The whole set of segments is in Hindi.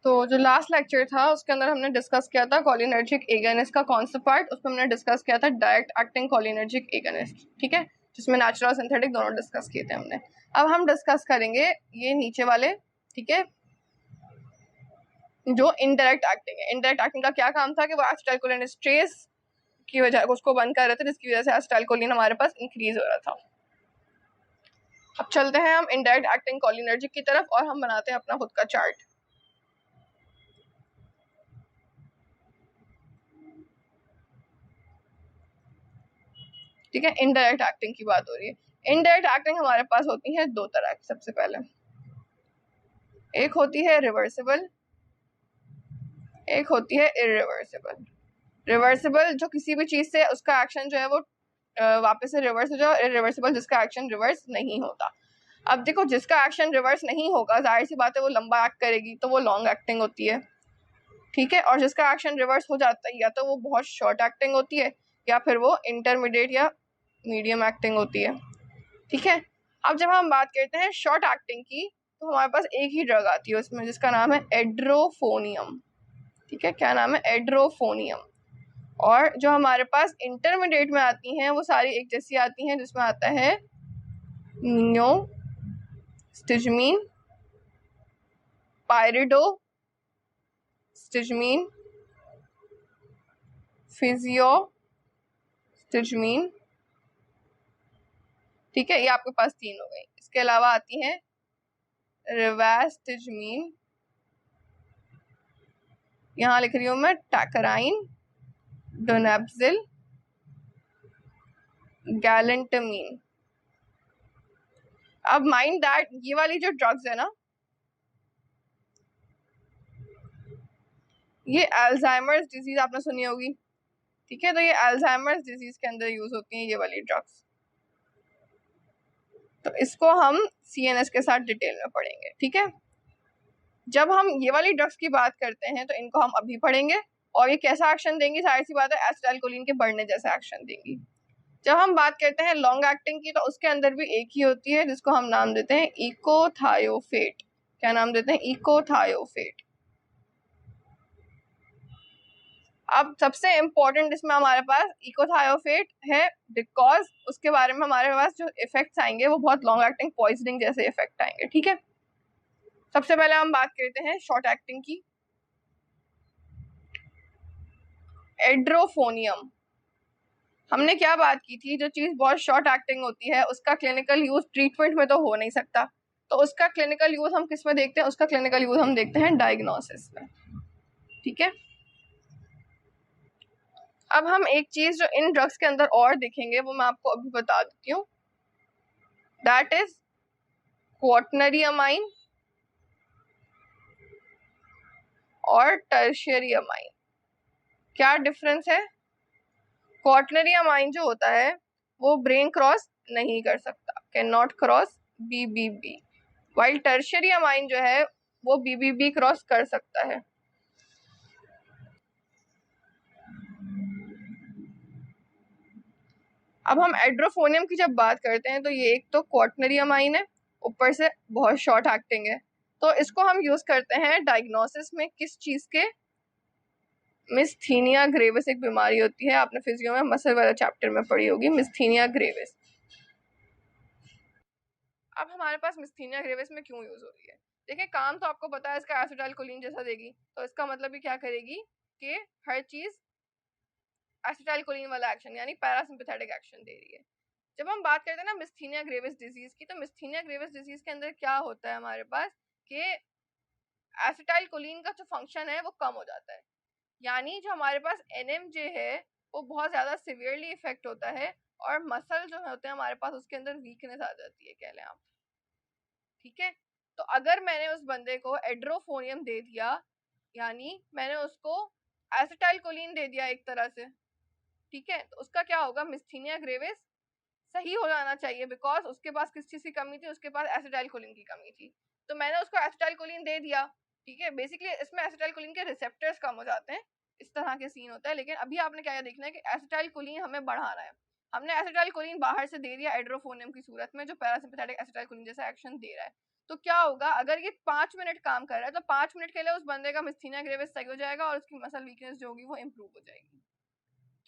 तो जो लास्ट लेक्चर था उसके अंदर हमने डिस्कस किया था कोलिनर्जिक एगोनिस्ट का कौन सा पार्ट, उसमें हमने डिस्कस किया था डायरेक्ट एक्टिंग कोलिनर्जिक एगोनिस्ट, ठीक है, जिसमें नेचुरल और सिंथेटिक दोनों डिस्कस किए थे हमने। अब हम डिस्कस करेंगे ये नीचे वाले, ठीक है, जो इनडायरेक्ट एक्टिंग है। इनडायरेक्ट एक्टिंग का क्या काम था कि वो एसिटाइलकोलिनेस्ट्रेज की वजह उसको बंद कर रहे थे, जिसकी वजह से एसिटाइलकोलिन हमारे पास इंक्रीज हो रहा था। अब चलते हैं हम इनडायरेक्ट एक्टिंग कोलिनर्जिक की तरफ और हम बनाते हैं अपना खुद का चार्ट। ठीक है, इनडायरेक्ट एक्टिंग की बात हो रही है। इनडायरेक्ट एक्टिंग हमारे पास होती है दो तरह की। सबसे पहले एक होती है रिवर्सिबल, एक होती है इरिवर्सिबल। रिवर्सिबल जो किसी भी चीज से उसका एक्शन जो है वो वापस से रिवर्स हो जाए, इरिवर्सिबल जिसका एक्शन रिवर्स नहीं होता। अब देखो, जिसका एक्शन रिवर्स नहीं होगा जाहिर सी बात है वो लंबा एक्ट करेगी, तो वो लॉन्ग एक्टिंग होती है, ठीक है। और जिसका एक्शन रिवर्स हो जाता है या तो वो बहुत शॉर्ट एक्टिंग होती है या फिर वो इंटरमीडिएट या मीडियम एक्टिंग होती है, ठीक है। अब जब हम बात करते हैं शॉर्ट एक्टिंग की, तो हमारे पास एक ही ड्रग आती है उसमें जिसका नाम है एड्रोफोनियम, ठीक है। क्या नाम है? एड्रोफोनियम। और जो हमारे पास इंटरमीडिएट में आती हैं वो सारी एक जैसी आती हैं, जिसमें आता है नियोस्टिजमीन, पायरिडो स्टिजमीन, फिजियोस्टिजमीन, ठीक है। ये आपके पास तीन हो गई। इसके अलावा आती हैं रिवास्टिजमीन, यहाँ लिख रही हूँ मैं टैकराइन, डोनेप्जिल, गैलेंटामीन। अब माइंड दैट ये वाली जो ड्रग्स है ना, ये अल्जाइमर्स डिजीज आपने सुनी होगी, ठीक है। तो ये अल्जाइमर्स डिजीज के अंदर यूज होती हैं ये वाली ड्रग्स। तो इसको हम सीएनएस के साथ डिटेल में पढ़ेंगे, ठीक है। जब हम ये वाली ड्रग्स की बात करते हैं तो इनको हम अभी पढ़ेंगे, और ये कैसा एक्शन देंगी, जाहिर सी बात है एसिटाइलकोलिन के बढ़ने जैसा एक्शन देंगी। जब हम बात करते हैं लॉन्ग एक्टिंग की, तो उसके अंदर भी एक ही होती है जिसको हम नाम देते हैं इकोथायोफेट। क्या नाम देते हैं? इकोथायोफेट। अब सबसे इम्पोर्टेंट इसमें हमारे पास इकोथायोफेट है, बिकॉज उसके बारे में हमारे पास जो इफेक्ट्स आएंगे वो बहुत लॉन्ग एक्टिंग पॉइजनिंग जैसे इफेक्ट आएंगे, ठीक है। सबसे पहले हम बात करते हैं शॉर्ट एक्टिंग की। एड्रोफोनियम, हमने क्या बात की थी, जो चीज बहुत शॉर्ट एक्टिंग होती है उसका क्लिनिकल यूज ट्रीटमेंट में तो हो नहीं सकता, तो उसका क्लिनिकल यूज हम किस में देखते हैं? उसका क्लिनिकल यूज हम देखते हैं डायग्नोसिस में, ठीक है। अब हम एक चीज जो इन ड्रग्स के अंदर और देखेंगे वो मैं आपको अभी बता देती हूँ, दैट इज क्वाटनरी अमाइन और टर्शियरी अमाइन। क्या डिफरेंस है? क्वाटनरी अमाइन जो होता है वो ब्रेन क्रॉस नहीं कर सकता, can not cross BBB, while tertiary amine जो है वो बीबीबी क्रॉस कर सकता है। अब हम एड्रोफोनियम की जब बात करते हैं तो ये एक तो क्वाटनरी अमाइन है, ऊपर से बहुत शॉर्ट एक्टिंग है, तो इसको हम यूज करते हैं डायग्नोसिस में किस चीज के? मिस्थीनिया ग्रेविस एक बीमारी होती है, आपने फिजियो में मसल वाला चैप्टर में पढ़ी होगी, मिस्थीनिया ग्रेविस। अब हमारे पास मिस्थीनिया ग्रेविस में क्यों यूज हो रही है? देखिए, काम तो आपको पता है इसका एसिटाइलकोलिन जैसा देगी, तो इसका मतलब भी क्या करेगी कि हर चीज एसिटाइलकोलिन वाला एक्शन यानी पैरासिम्पैथेटिक एक्शन दे रही है। जब हम बात करते हैं ना मिस्थीनिया ग्रेविस डिजीज की, तो मिस्थीनिया ग्रेविस डिजीज के अंदर क्या होता है हमारे पास कि एसिटाइलकोलिन का जो फंक्शन है वो कम हो जाता है, यानी जो हमारे पास एनएमजे है वो बहुत ज्यादा सिवियरली इफेक्ट होता है, और मसल जो होते हैं हमारे पास उसके अंदर वीकनेस आ जाती है, कह लें आप, ठीक है। तो अगर मैंने उस बंदे को एड्रोफोनियम दे दिया, यानी मैंने उसको एसिटाइलकोलिन दे दिया एक तरह से, ठीक है, तो उसका क्या होगा? मिस्थीनिया ग्रेविस सही हो जाना चाहिए, बिकॉज उसके पास किस चीज की कमी थी? उसके पास एसिटाइलकोलिन की कमी थी, तो मैंने उसको एसिटाइलकोलिन दे दिया, ठीक है। बेसिकली इसमें एसिटाइलकोलिन के रिसेप्टर्स कम हो जाते हैं, इस तरह के सीन होता है। लेकिन अभी आपने क्या देखना है कि एसिटाइलकोलिन हमें बढ़ाना है, हमने एसिटाइलकोलिन बाहर से दे दिया एड्रोफोनियम की सूरत में, जो पैरासिम्पैथेटिक एसिटाइलकोलिन जैसा एक्शन दे रहा है, तो क्या होगा, अगर ये 5 मिनट काम कर रहा है तो 5 मिनट के लिए उस बंदे का मिस्थीनिया ग्रेविस सही हो जाएगा और उसकी मसल वीकनेस जो होगी वो इम्प्रूव हो जाएगी।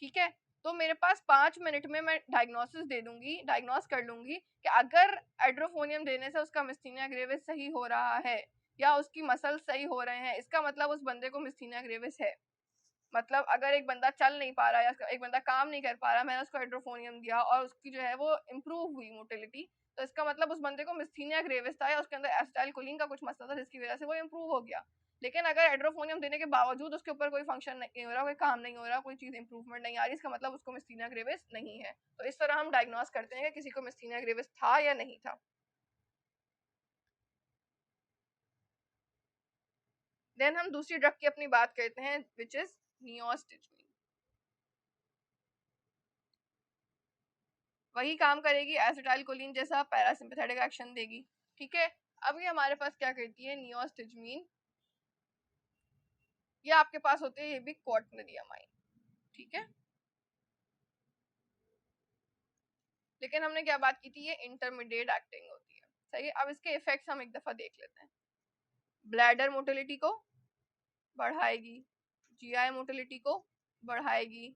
ठीक है, तो मेरे पास 5 मिनट में मैं डायग्नोसिस दे दूंगी, डायग्नोस कर लूंगी कि अगर एड्रोफोनियम देने से उसका मिस्थीनिया ग्रेविस सही हो रहा है या उसकी मसल सही हो रहे हैं, इसका मतलब उस बंदे को मिस्थीनिया ग्रेविस है। मतलब अगर एक बंदा चल नहीं पा रहा या एक बंदा काम नहीं कर पा रहा, मैंने उसको हाइड्रोफोनियम दिया और उसकी जो है वो इम्प्रूव हुई मोटिलिटी, तो इसका मतलब उस बंदे को मिस्थीनिया ग्रेविस था या उसके अंदर एसिटाइलकोलिन का कुछ मसला था जिसकी वजह से वो इम्प्रूव हो गया। लेकिन अगर हाइड्रोफोनियम देने के बावजूद उसके ऊपर कोई फंक्शन नहीं हो रहा, कोई काम नहीं हो रहा, कोई चीज इंप्रूवमेंट नहीं आ रही, इसका मतलब उसको मिस्थीनिया ग्रेविस नहीं है। तो इस तरह हम डायग्नोस करते हैं कि किसी को मिस्थीनिया ग्रेविस था या नहीं था। देन हम दूसरी ड्रग की अपनी बात करते हैं विच इज नियोस्टिजमिन। वही काम करेगी एसिटाइलकोलिन जैसा, पैरासिम्पथेटिक एक्शन देगी। ठीक है, अब ये हमारे पास क्या करती है नियोस्टिजमीन, ये आपके पास होते हैं ये भी क्वाटरनरी अमाइन। ठीक है, लेकिन हमने क्या बात की थी, ये इंटरमीडिएट एक्टिंग होती है। सही है, अब इसके इफेक्ट्स हम एक दफा देख लेते हैं। ब्लैडर मोटिलिटी को बढ़ाएगी, जीआई मोटिलिटी को बढ़ाएगी।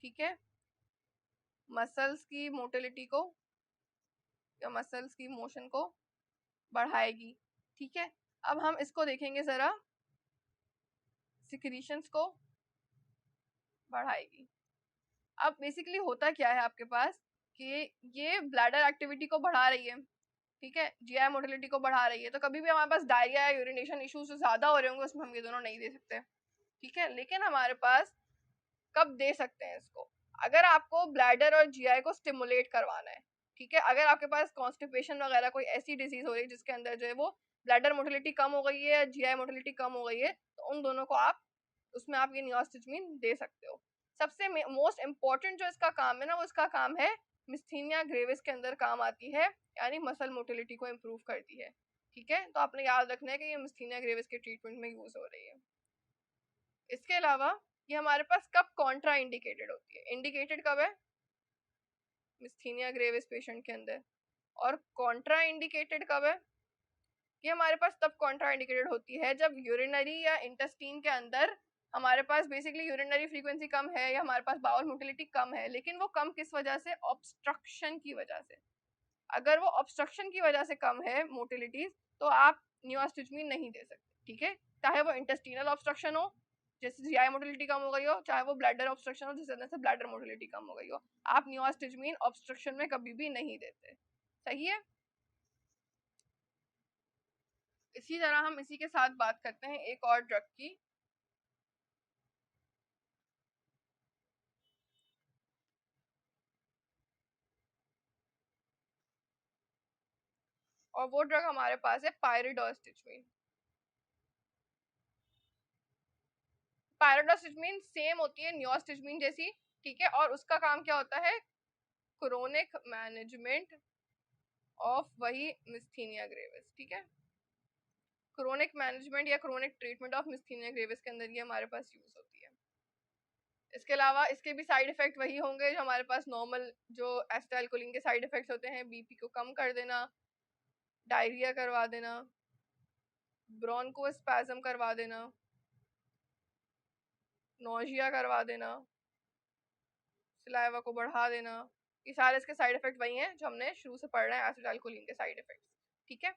ठीक है, मसल्स की मोटिलिटी को या मसल्स की मोशन को बढ़ाएगी। ठीक है, अब हम इसको देखेंगे जरा, सिक्रीशंस को बढ़ाएगी। अब बेसिकली होता क्या है आपके पास कि ये ब्लैडर एक्टिविटी को बढ़ा रही है, ठीक है, जीआई मोटिलिटी को बढ़ा रही है, तो कभी भी हमारे पास डायरिया या यूरिनेशन इश्यूज ज्यादा हो रहे होंगे उसमें हम ये दोनों नहीं दे सकते। ठीक है, लेकिन हमारे पास कब दे सकते हैं इसको, अगर आपको ब्लैडर और जीआई को स्टिमुलेट करवाना है। ठीक है, अगर आपके पास कॉन्स्टिपेशन वगैरह कोई ऐसी डिजीज हो रही है जिसके अंदर जो है वो ब्लैडर मोटिलिटी कम हो गई है या जीआई मोटिलिटी कम हो गई है, तो उन दोनों को आप उसमें आप ये नियोस्टिजमीन दे सकते हो। सबसे मोस्ट इम्पॉर्टेंट जो इसका काम है ना, वो इसका काम है मिस्थीनिया ग्रेविस के अंदर काम आती है, यानी मसल मोटिलिटी को इम्प्रूव करती है। ठीक है, तो आपने याद रखना है कि ये मिस्थीनिया ग्रेविस के ट्रीटमेंट में यूज हो रही है। इसके अलावा ये हमारे पास कब कॉन्ट्रा इंडिकेटेड होती है, इंडिकेटेड कब है मिस्थीनिया ग्रेविस पेशेंट के अंदर, और कॉन्ट्रा इंडिकेटेड कब है, ये हमारे पास तब कॉन्ट्रा इंडिकेटेड होती है जब यूरिनरी या इंटेस्टाइन के अंदर हमारे पास बेसिकली यूरिनरी फ्रीक्वेंसी कम है या हमारे पास बाउल मोटिलिटी कम है, लेकिन वो कम किस वजह से, ऑब्स्ट्रक्शन की वजह से। अगर वो ऑब्स्ट्रक्शन की वजह से कम है मोटिलिटीज, तो आप नियोस्टिजमीन नहीं दे सकते। ठीक है, चाहे वो इंटेस्टिनल ऑब्स्ट्रक्शन हो जैसे जीआई मोटिलिटी कम हो गई हो, चाहे वो ब्लैडर ऑब्स्ट्रक्शन हो जिस वजह से ब्लैडर मोटिलिटी कम हो गई हो, आप नियोस्टिजमीन ऑब्स्ट्रक्शन में कभी भी नहीं देते। सही है, इसी तरह हम इसी के साथ बात करते हैं एक और ड्रग की, और वो ड्रग हमारे पास है पायरिडोस्टिजमीन। पायरिडोस्टिजमीन सेम होती है नियोस्टिजमीन जैसी। ठीक है, और उसका काम क्या होता है, क्रोनिक मैनेजमेंट ऑफ वही मिस्थीनिया ग्रेविस। ठीक है, क्रोनिक मैनेजमेंट या क्रोनिक ट्रीटमेंट ऑफ मिस्थीनिया ग्रेविस के अंदर ये हमारे पास यूज होती है। इसके अलावा इसके भी साइड इफेक्ट वही होंगे जो हमारे पास नॉर्मल जो एसिटाइलकोलिन के साइड इफेक्ट्स होते हैं, बीपी को कम कर देना, डायरिया करवा देना, ब्रोंकोस्पैज्म करवा देना, नोजिया करवा देना, सलाइवा को बढ़ा देना। ये सारे इसके साइड इफेक्ट वही हैं जो हमने शुरू से पढ़ रहे हैं एसिटाइलकोलिन के साइड इफेक्ट्स। ठीक है,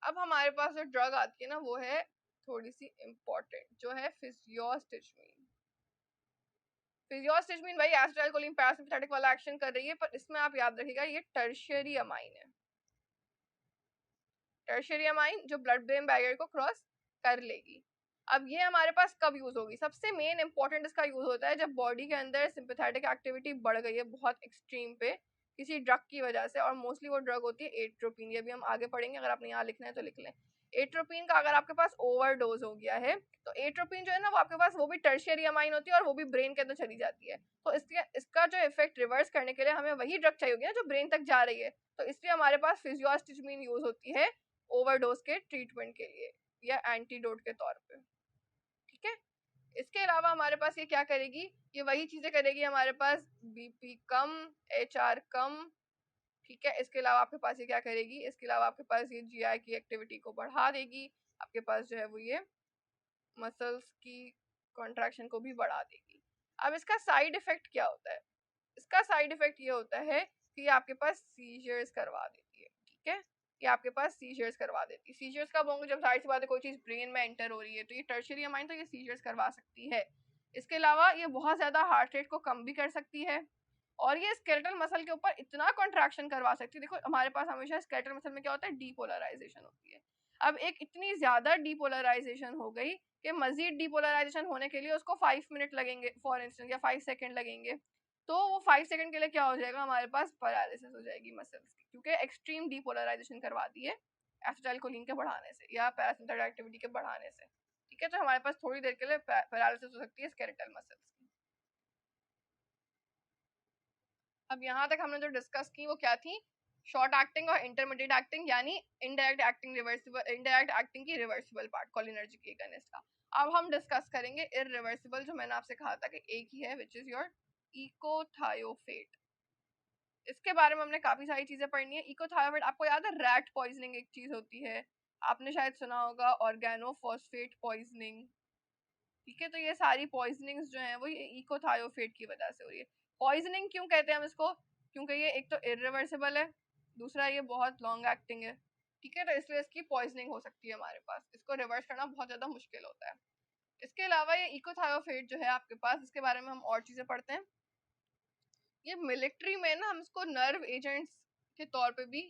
अब हमारे पास जो ड्रग आती है ना वो है थोड़ी सी इम्पोर्टेंट, जो है फिजियोस्टिजमीन। फिजियोस्टिजमीन भाई एसिटाइलकोलिन पैरासिम्पथेटिक वाला एक्शन कर रही है, पर इसमें आप याद रखिएगा ये टर्शियरी अमाइन है। टर्शियरी अमाइन जो ब्लड ब्रेन बैरियर को क्रॉस कर लेगी। अब ये हमारे पास कब यूज होगी, सबसे मेन इंपॉर्टेंट इसका यूज होता है जब बॉडी के अंदर सिंपैथेटिक एक्टिविटी बढ़ गई है बहुत एक्सट्रीम पे किसी ड्रग की वजह से, और मोस्टली वो ड्रग होती है एट्रोपिन। ये भी हम आगे पढ़ेंगे, अगर आपने यहाँ लिखना है तो लिख लें। एट्रोपिन का अगर आपके पास ओवरडोज हो गया है तो एट्रोपिन जो है ना वो आपके पास वो भी टर्शियरी अमाइन होती है और वो भी ब्रेन के अंदर चली जाती है। तो इसका जो इफेक्ट रिवर्स करने के लिए हमें वही ड्रग चाहिए होगी ना जो ब्रेन तक जा रही है, तो इसलिए हमारे पास फिजियोस्टिजमीन यूज होती है ओवरडोज के ट्रीटमेंट के लिए या एंटीडोट के तौर पे। ठीक है, इसके अलावा हमारे पास ये क्या करेगी, ये वही चीजें करेगी हमारे पास, बीपी कम, एचआर कम, ठीक है। इसके अलावा आपके पास ये क्या करेगी, इसके अलावा आपके पास ये जीआई की एक्टिविटी को बढ़ा देगी, आपके पास जो है वो ये मसल्स की कॉन्ट्रैक्शन को भी बढ़ा देगी। अब इसका साइड इफेक्ट क्या होता है, इसका साइड इफेक्ट ये होता है कि ये आपके पास सीजर्स करवा देती है, ठीक है। ये आपके पास सीजर्स करवा देती है। सीजर्स कब होंगे, जब जाहिर सी बात है कोई चीज ब्रेन में एंटर हो रही है, तो ये टर्शियरी अमाइन तो ये सीजर्स करवा सकती है। इसके अलावा ये बहुत ज्यादा हार्ट रेट को कम भी कर सकती है, और ये स्केलेटल मसल के ऊपर इतना कॉन्ट्रैक्शन करवा सकती है। देखो हमारे पास हमेशा स्केलेटल मसल में क्या होता है, डीपोलराइजेशन होती है। अब एक इतनी ज्यादा डीपोलराइजेशन हो गई कि मजीद डीपोलराइजेशन होने के लिए उसको 5 मिनट लगेंगे फॉर इंस्टेंस, या 5 सेकंड लगेंगे, तो वो 5 सेकंड के लिए क्या हो जाएगा, हमारे पास पैरालिसिस हो जाएगी मसल्स की, क्योंकि एक्सट्रीम डीपोलराइजेशन करवा दी है एसिटाइलकोलिन के बढ़ाने से या पैरासिम्पथेटिक एक्टिविटी के बढ़ाने से, ठीक है। तो हमारे पास थोड़ी देर के लिए पैरालिसिस हो सकती है स्केलेटल मसल्स की। अब यहाँ तक हमने जो डिस्कस की वो क्या थी, शॉर्ट एक्टिंग और इंटरमीडिएट एक्टिंग, यानी indirect acting reversible, indirect acting की रिवर्सिबल पार्ट कोलिनर्जिक एगोनिस्ट का। अब हम डिस्कस करेंगे इररिवर्सिबल, जो मैंने आपसे कहा था कि एक ही है, विच इज योर इकोथायोफेट। इसके बारे में हमने काफी सारी चीजें पढ़नी है। इकोथायोफेट आपको याद है, रैट पॉइजनिंग एक चीज होती है, आपने शायद सुना होगा ऑर्गेनोफॉस्फेट पॉइजनिंग, ठीक है। तो ये सारी पॉइजनिंग्स जो हैं वो ये इकोथायोफेट की वजह से हो रही है। पॉइजनिंग क्यों कहते हैं हम इसको, क्योंकि ये एक तो इरिवर्सिबल है, दूसरा ये बहुत लॉन्ग एक्टिंग है, ठीक है। तो इसलिए इसकी पॉइजनिंग हो सकती है हमारे पास, इसको रिवर्स करना बहुत ज्यादा मुश्किल होता है। इसके अलावा ये इकोथायोफेट जो है आपके पास, इसके बारे में हम और चीजें पढ़ते हैं। ये मिलिट्री में ना हम इसको नर्व एजेंट्स के तौर पे भी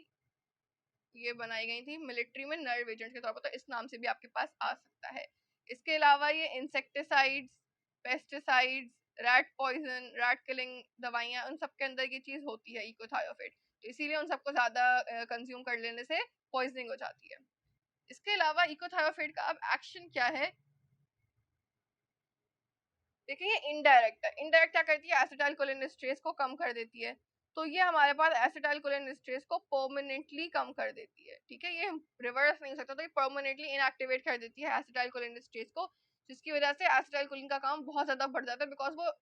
ये बनाई गई थी, मिलिट्री में नर्व एजेंट्स के तौर पर, तो इस नाम से भी आपके पास आ सकता है। इसके अलावा ये insecticides, pesticides, rat poison, rat killing दवाइयाँ, उन सब के अंदर ये चीज होती है इकोथायोफेट, तो इसीलिए उन सबको ज्यादा कंज्यूम कर लेने से पॉइजनिंग हो जाती है। इसके अलावा इकोथायोफेट का अब एक्शन क्या है, देखिए ये इनडायरेक्ट है। इनडायरेक्ट क्या करती है, एसिटाइलकोलिनेस्ट्रेस को कम कर देती है, तो ये हमारे पास एसिटाइलकोलिनेस्ट्रेस को परमानेंटली कम कर देती है, ठीक है। ये रिवर्स नहीं हो सकता, तो ये परमानेंटली इनएक्टिवेट कर देती है एसिटाइलकोलिनेस्ट्रेस को, जिसकी वजह से एसिटाइलकोलिन का काम बहुत ज्यादा बढ़ जाता है, बिकॉज वो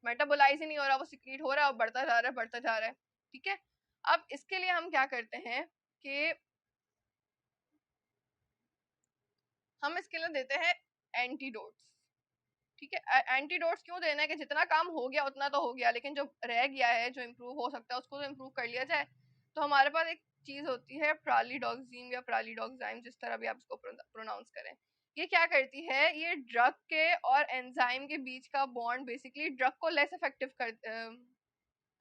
मेटाबोलाइज ही नहीं हो रहा, वो सिक्रीट हो रहा है और बढ़ता जा रहा है, बढ़ता जा रहा है, ठीक है। अब इसके लिए हम क्या करते हैं कि हम इसके लिए देते हैं एंटीडोट्स, ठीक है। एंटीडोट्स क्यों देना है, कि जितना काम हो गया उतना तो हो गया, लेकिन जो रह गया है, जो इम्प्रूव हो सकता है, उसको तो इम्प्रूव कर लिया जाए। तो हमारे पास एक चीज होती है प्रालिडॉक्सिम या प्रालिडॉक्साइम, जिस तरह भी आप इसको प्रोनाउंस करें। ये क्या करती है, ये ड्रग के और एंजाइम के बीच का बॉन्ड बेसिकली ड्रग को लेस इफेक्टिव कर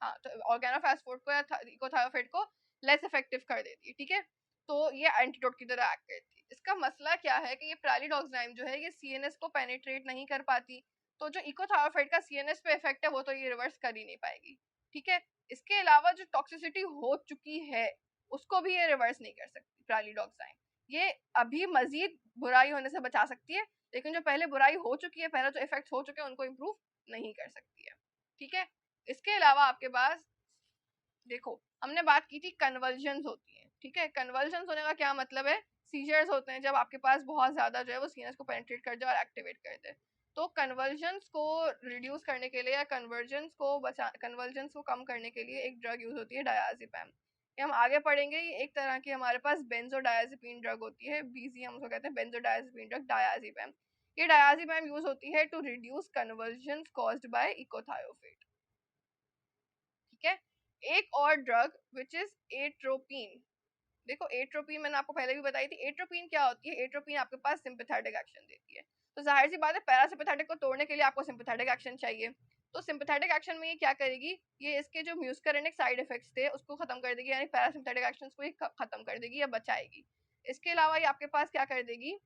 हाँ, तो ऑर्गेनोफॉस्फेट को या इकोथायोफेट को लेस इफेक्टिव कर देती है, ठीक है। तो ये एंटीडोट की तरह एक्ट करती है। इसका मसला क्या है कि ये प्रालिडॉक्साइम जो है ये सीएनएस को पेनिट्रेट नहीं कर पाती, तो जो इकोथायोफेट का सीएनएस पे इफेक्ट है वो तो ये रिवर्स कर ही नहीं पाएगी, ठीक है। इसके अलावा जो टॉक्सिसिटी हो चुकी है उसको भी ये रिवर्स नहीं कर सकती प्रालिडॉक्साइम। ये अभी मजीद बुराई होने से बचा सकती है, लेकिन जो पहले बुराई हो चुकी है, पहले जो इफेक्ट हो चुके हैं उनको इम्प्रूव नहीं कर सकती है, ठीक है। इसके अलावा आपके पास देखो, हमने बात की थी कन्वर्जन्स होती हैं, ठीक है। कन्वर्जन्स होने का क्या मतलब है, सीजर्स होते हैं जब आपके पास बहुत ज्यादा जो है वो सीनस को पेनिट्रेट कर दे और एक्टिवेट कर दे। तो कन्वर्जन्स को रिड्यूस करने के लिए या कन्वर्जन्स को कम करने के लिए एक ड्रग यूज होती है डायazepam। ये हम आगे पढ़ेंगे। ये एक तरह की हमारे पास बेंजोडायजेपिन ड्रग होती है, बीजी हम उसको कहते हैं, बेंजोडायजेपिन ड्रग डायazepam। ये डायazepam यूज होती है to reduce convulsions caused by echothiophate, ठीक है। एक और ड्रग विच इज एट्रोपिन। देखो एट्रोपिन मैंने आपको पहले भी बताई थी। एट्रोपिन क्या होती है, एट्रोपिन आपके पास सिंपैथेटिक एक्शन देती है, तो जाहिर सी बात है पैरासिम्पैथेटिक को तोड़ने के लिए आपको सिंपैथेटिक एक्शन चाहिए। तो सिंपैथेटिक एक्शन में ये क्या करेगी, ये इसके जो म्यूस्करेनिक साइड इफेक्ट्स थे उसको खत्म कर देगी, यानी पैरासिम्पैथेटिक एक्शंस को ये खत्म कर देगी या बचाएगी। इसके अलावा ये आपके पास क्या कर देगी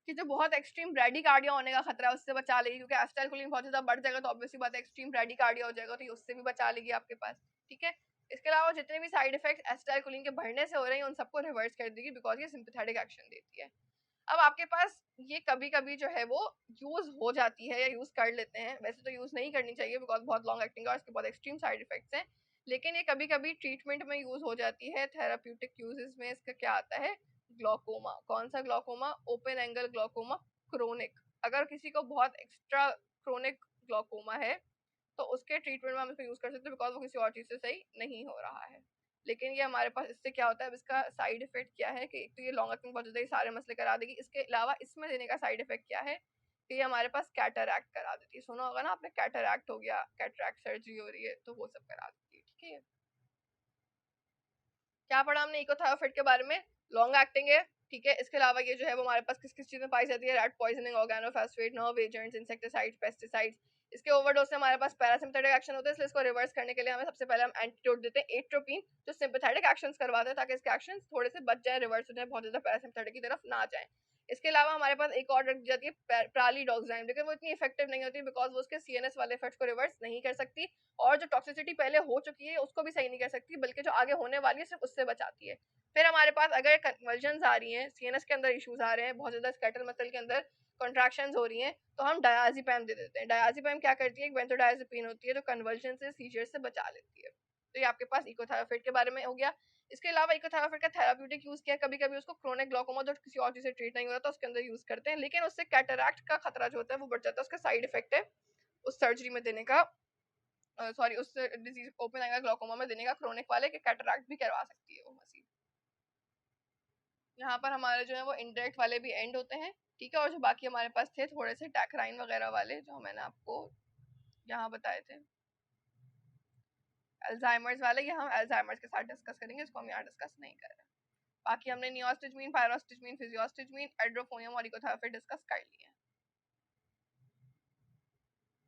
कि जो बहुत एक्सट्रीम ब्रैडिकार्डिया होने का खतरा है उससे बचा लेगी, क्योंकि एसिटाइलकोलिन बहुत ज्यादा बढ़ जाएगा तो ऑब्वियसली बात है एक्सट्रीम ब्रैडिकार्डिया हो जाएगा, तो ये उससे भी बचा लेगी आपके पास, ठीक है। इसके अलावा जितने भी साइड इफेक्ट्स एसिटाइलकोलिन के बढ़ने से हो रहे हैं उन सबको रिवर्स कर देगी, बिकॉज ये सिंपैथेटिक एक्शन देती है। अब आपके पास ये कभी कभी जो है वो यूज हो जाती है या यूज कर लेते हैं, वैसे तो यूज नहीं करनी चाहिए बिकॉज बहुत लॉन्ग एक्टिंग है और इसके बहुत एक्सट्रीम साइड इफेक्ट्स हैं, लेकिन ये कभी कभी ट्रीटमेंट में यूज हो जाती है। थेराप्यूटिक यूजेस में इसका क्या आता है, ग्लोकोमा। कौन सा glaucoma? Open angle glaucoma chronic. अगर किसी को बहुत एक्स्ट्रा क्रोनिक ग्लोकोमा है तो उसके ट्रीटमेंट में हम इसको यूज कर सकते हैं, बिकॉज वो किसी और चीज से सही नहीं हो रहा है। लेकिन ये हमारे पास इससे क्या होता है, अब इसका साइड इफेक्ट क्या है कि एक तो ये लॉन्ग एक्टिंग बहुत ज्यादा सारे मसले करा देगी। इसके अलावा इसमें देने का साइड इफेक्ट क्या है कि ये हमारे पास कैटरैक्ट करा देती है। सुना होगा ना आपने, कैटरैक्ट हो गया, कैटरैक्ट सर्जरी हो रही है, तो वो सब करा देती है। ठीक है, क्या पढ़ा हमने इकोथायोफिट के बारे में? लॉन्ग एक्टिंग है, ठीक है। इसके अलावा ये जो है वो हमारे पास किस किस चीज में पाई जाती है? Rat poisoning, organophosphate, nerve agents, insecticides, pesticides. इसके ओवरडोज से हमारे पास पैरासिम्पथेटिक एक्शन होता है, इसलिए इसको रिवर्स करने के लिए हमें सबसे पहले हम एंटीडोट देते हैं एट्रोपिन, जो सिंपैथेटिक एक्शंस करवाते हैं ताकि इसके एक्शंस थोड़े से बच जाए, रिवर्स हो जाए, बहुत ज्यादा पैरासिम्पथेटिक की तरफ ना जाए। इसके अलावा हमारे पास एक और ड्रग जाती है प्रालीडोक्साइम, लेकिन वो इतनी इफेक्टिव नहीं होती बिकॉज वो उसके सीएनएस वाले इफेक्ट्स को रिवर्स नहीं कर सकती, और जो टॉक्सिसिटी पहले हो चुकी है उसको भी सही नहीं कर सकती, बल्कि जो आगे होने वाली है सिर्फ उससे बचाती है। फिर हमारे पास अगर कन्वर्जन आ रही हैं, सीएनएस के अंदर इश्यूज आ रहे हैं, बहुत ज्यादा स्केटल मसल के अंदर कॉन्ट्रैक्शंस हो रही हैं, तो हम डायज़ेपाम दे देते हैं। डायज़ेपाम क्या करती है? एक बेंजोडायज़ेपिन होती है जो कन्वर्जन से, सीजर से बचा लेती है। तो ये आपके पास इकोथायोफिट के बारे में हो गया। इसके अलावा इकोथायोफिट का थेराप्यूटिक यूज किया, कभी कभी उसको क्रोनिक ग्लोकोमा जो किसी और चीज से ट्रीट नहीं हो रहा था उसके अंदर यूज करते हैं, लेकिन उससे कैटरैक्ट का खतरा जो होता है वो बढ़ जाता है। उसका साइड इफेक्ट है उस सर्जरी में देने का, सॉरी उस डिजीज ओपन एंगल ग्लोकोमा में देने का क्रोनिक वाले के कैटरैक्ट भी करवा सकती है वो मशीन। यहाँ पर हमारे जो है वो इनडायरेक्ट वाले भी एंड होते हैं, ठीक है। और जो बाकी हमारे पास थे थोड़े से टैक्राइन वगैरह वाले जो मैंने आपको यहाँ बताए थे, अल्जाइमर्स वाले, ये हम अल्जाइमर्स के साथ डिस्कस करेंगे, इसको हम यहाँ डिस्कस नहीं कर रहे हैं। बाकी हमने नियोस्टिजमीन, पायरोस्टिजमीन, फिजियोस्टिजमीन, एड्रोफोनियम और इकोथायोफिट डिस्कस कर लिए हैं।